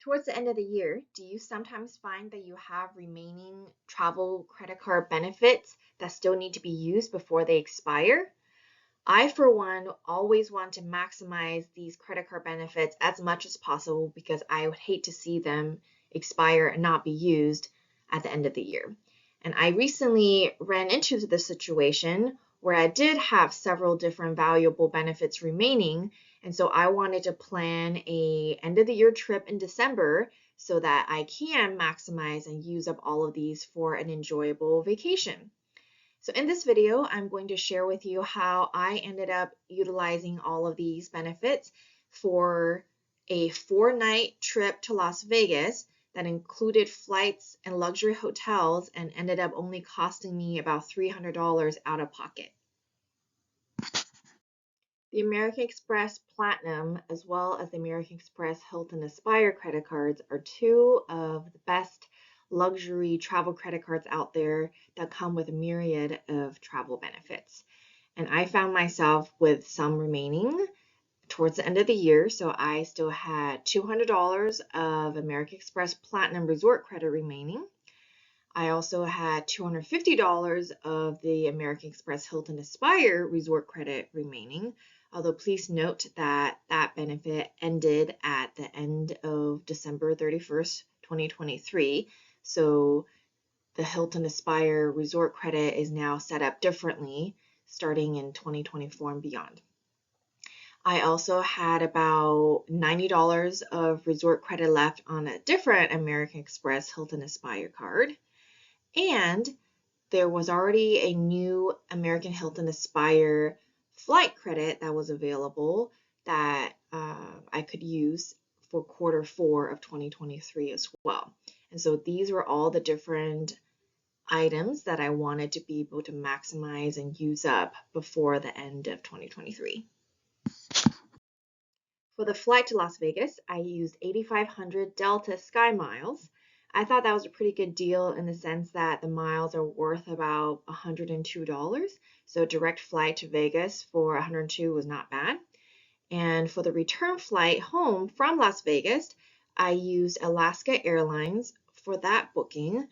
Towards the end of the year, do you sometimes find that you have remaining travel credit card benefits that still need to be used before they expire? I, for one, always want to maximize these credit card benefits as much as possible because I would hate to see them expire and not be used at the end of the year. And I recently ran into the situation where I did have several different valuable benefits remaining, and so I wanted to plan a end of the year trip in December so that I can maximize and use up all of these for an enjoyable vacation. So in this video, I'm going to share with you how I ended up utilizing all of these benefits for a 4-night trip to Las Vegas that included flights and luxury hotels and ended up only costing me about $300 out of pocket. The American Express Platinum as well as the American Express Hilton Aspire credit cards are two of the best luxury travel credit cards out there that come with a myriad of travel benefits. And I found myself with some remaining towards the end of the year, so I still had $200 of American Express Platinum Resort credit remaining. I also had $250 of the American Express Hilton Aspire Resort credit remaining, although please note that that benefit ended at the end of December 31st, 2023. So the Hilton Aspire Resort credit is now set up differently starting in 2024 and beyond. I also had about $90 of resort credit left on a different American Express Hilton Aspire card. And there was already a new American Hilton Aspire flight credit that was available that I could use for Q4 of 2023 as well. And so these were all the different items that I wanted to be able to maximize and use up before the end of 2023. For the flight to Las Vegas, I used 8,500 Delta Sky Miles. I thought that was a pretty good deal in the sense that the miles are worth about $102. So direct flight to Vegas for $102 was not bad. And for the return flight home from Las Vegas, I used Alaska Airlines for that booking.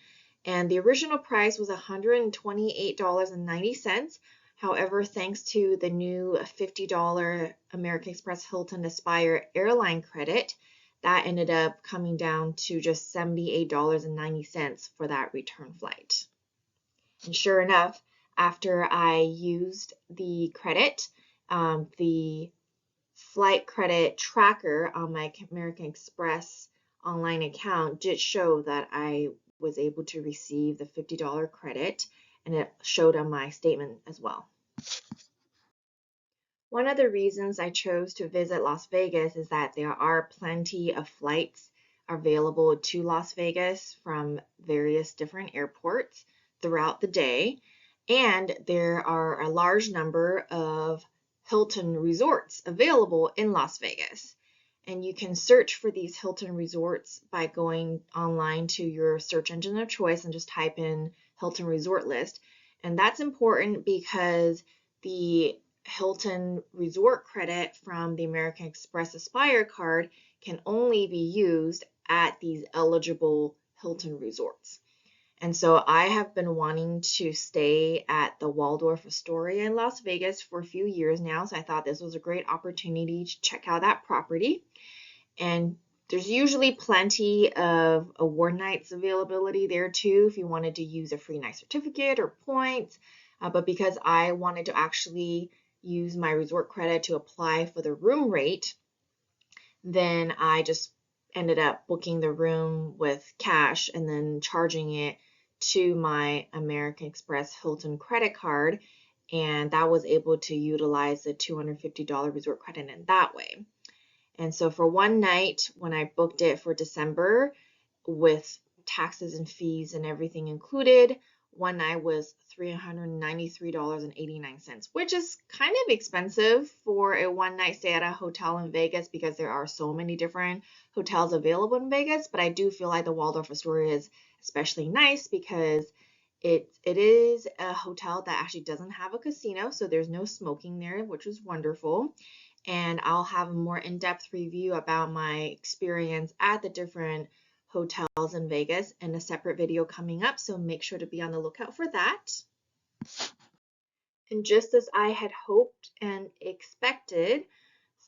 And the original price was $128.90. However, thanks to the new $50 American Express Hilton Aspire airline credit, that ended up coming down to just $78.90 for that return flight. And sure enough, after I used the credit, the flight credit tracker on my American Express online account did show that I was able to receive the $50 credit, and it showed on my statement as well. One of the reasons I chose to visit Las Vegas is that there are plenty of flights available to Las Vegas from various different airports throughout the day, and there are a large number of Hilton resorts available in Las Vegas. And you can search for these Hilton resorts by going online to your search engine of choice and just type in Hilton Resort List. And that's important because the Hilton Resort credit from the American Express Aspire card can only be used at these eligible Hilton resorts. And so I have been wanting to stay at the Waldorf Astoria in Las Vegas for a few years now, so I thought this was a great opportunity to check out that property. And there's usually plenty of award nights availability there too if you wanted to use a free night certificate or points. But because I wanted to actually use my resort credit to apply for the room rate, then I just ended up booking the room with cash and then charging it to my American Express Hilton credit card, and that was able to utilize the $250 resort credit in that way. And so for one night, when I booked it for December with taxes and fees and everything included, one night was $393.89, which is kind of expensive for a one-night stay at a hotel in Vegas because there are so many different hotels available in Vegas. But I do feel like the Waldorf Astoria is especially nice because it is a hotel that actually doesn't have a casino, so there's no smoking there, which is wonderful. and I'll have a more in-depth review about my experience at the different hotels in Vegas in a separate video coming up, so make sure to be on the lookout for that. And just as I had hoped and expected,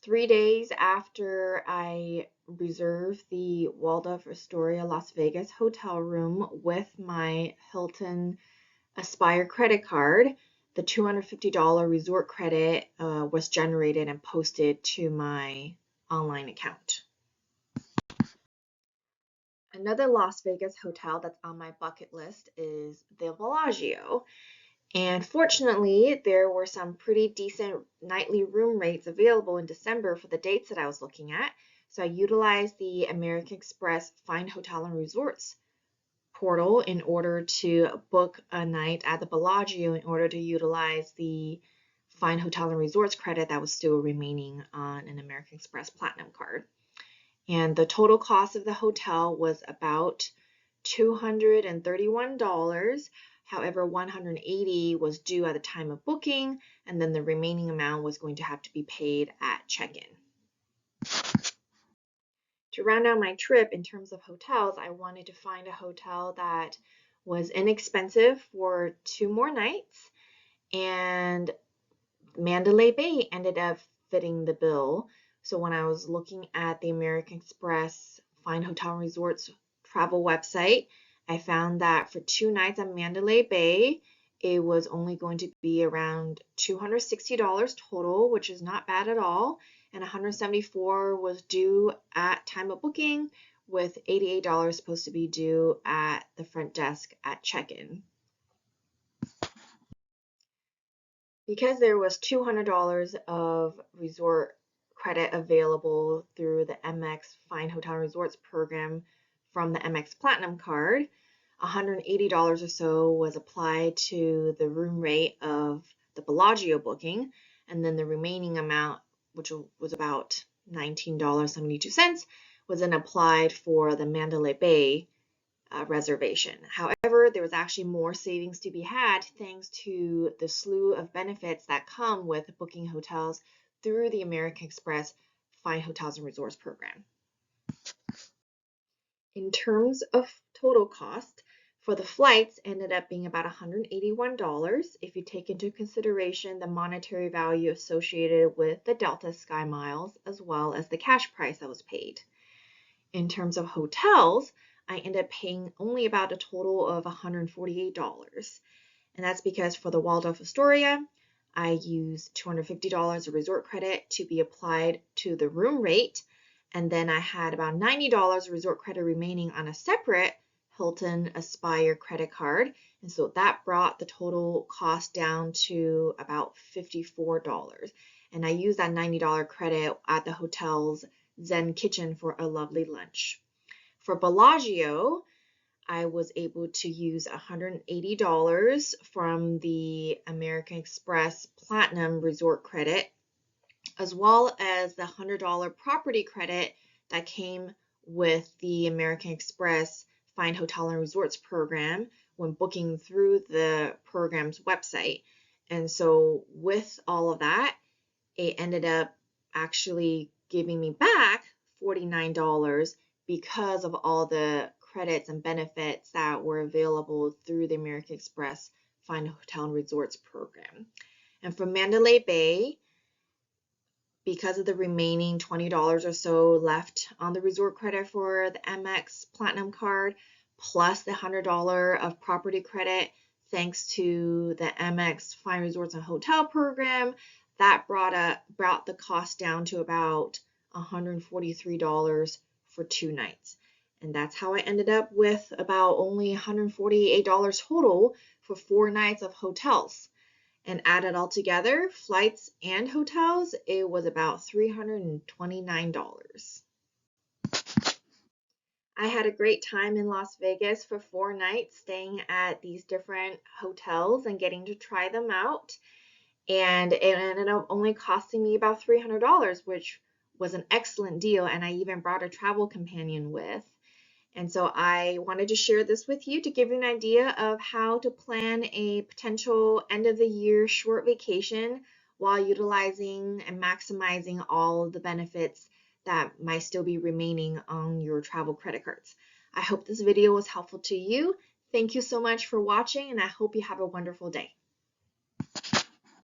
3 days after I reserved the Waldorf Astoria Las Vegas hotel room with my Hilton Expire credit card, the $250 resort credit was generated and posted to my online account. Another Las Vegas hotel that's on my bucket list is the Bellagio. And fortunately, there were some pretty decent nightly room rates available in December for the dates that I was looking at. So I utilized the American Express Find Hotel and Resorts portal in order to book a night at the Bellagio in order to utilize the Find Hotel and Resorts credit that was still remaining on an American Express Platinum card. And the total cost of the hotel was about $231. However, $180 was due at the time of booking, and then the remaining amount was going to have to be paid at check-in. To round out my trip in terms of hotels, I wanted to find a hotel that was inexpensive for 2 more nights, and Mandalay Bay ended up fitting the bill. So when I was looking at the American Express Find Hotel and Resorts travel website, I found that for 2 nights at Mandalay Bay, it was only going to be around $260 total, which is not bad at all. And $174 was due at time of booking, with $88 supposed to be due at the front desk at check-in. Because there was $200 of resort credit available through the MX Fine Hotel Resorts program from the MX Platinum card, $180 or so was applied to the room rate of the Bellagio booking, and then the remaining amount, which was about $19.72, was then applied for the Mandalay Bay reservation. However, there was actually more savings to be had thanks to the slew of benefits that come with booking hotels through the American Express Fine Hotels and Resorts program. In terms of total cost, for the flights ended up being about $181 if you take into consideration the monetary value associated with the Delta Sky Miles as well as the cash price that was paid. In terms of hotels, I ended up paying only about a total of $148. And that's because for the Waldorf Astoria, I used $250 of resort credit to be applied to the room rate. And then I had about $90 resort credit remaining on a separate Hilton Aspire credit card. And so that brought the total cost down to about $54. And I used that $90 credit at the hotel's Zen Kitchen for a lovely lunch. For Bellagio, I was able to use $180 from the American Express Platinum Resort credit, as well as the $100 property credit that came with the American Express Find Hotel and Resorts program when booking through the program's website. And so with all of that, it ended up actually giving me back $49 because of all the credits and benefits that were available through the American Express Find Hotel and Resorts program. And for Mandalay Bay, because of the remaining $20 or so left on the resort credit for the MX Platinum card, plus the $100 of property credit, thanks to the MX Fine Resorts and Hotel program, that brought the cost down to about $143 for 2 nights. And that's how I ended up with about only $148 total for 4 nights of hotels. And added all together, flights and hotels, it was about $329. I had a great time in Las Vegas for 4 nights, staying at these different hotels and getting to try them out. And it ended up only costing me about $300, which was an excellent deal. And I even brought a travel companion with. And so I wanted to share this with you to give you an idea of how to plan a potential end of the year short vacation while utilizing and maximizing all of the benefits that might still be remaining on your travel credit cards. I hope this video was helpful to you. Thank you so much for watching, and I hope you have a wonderful day.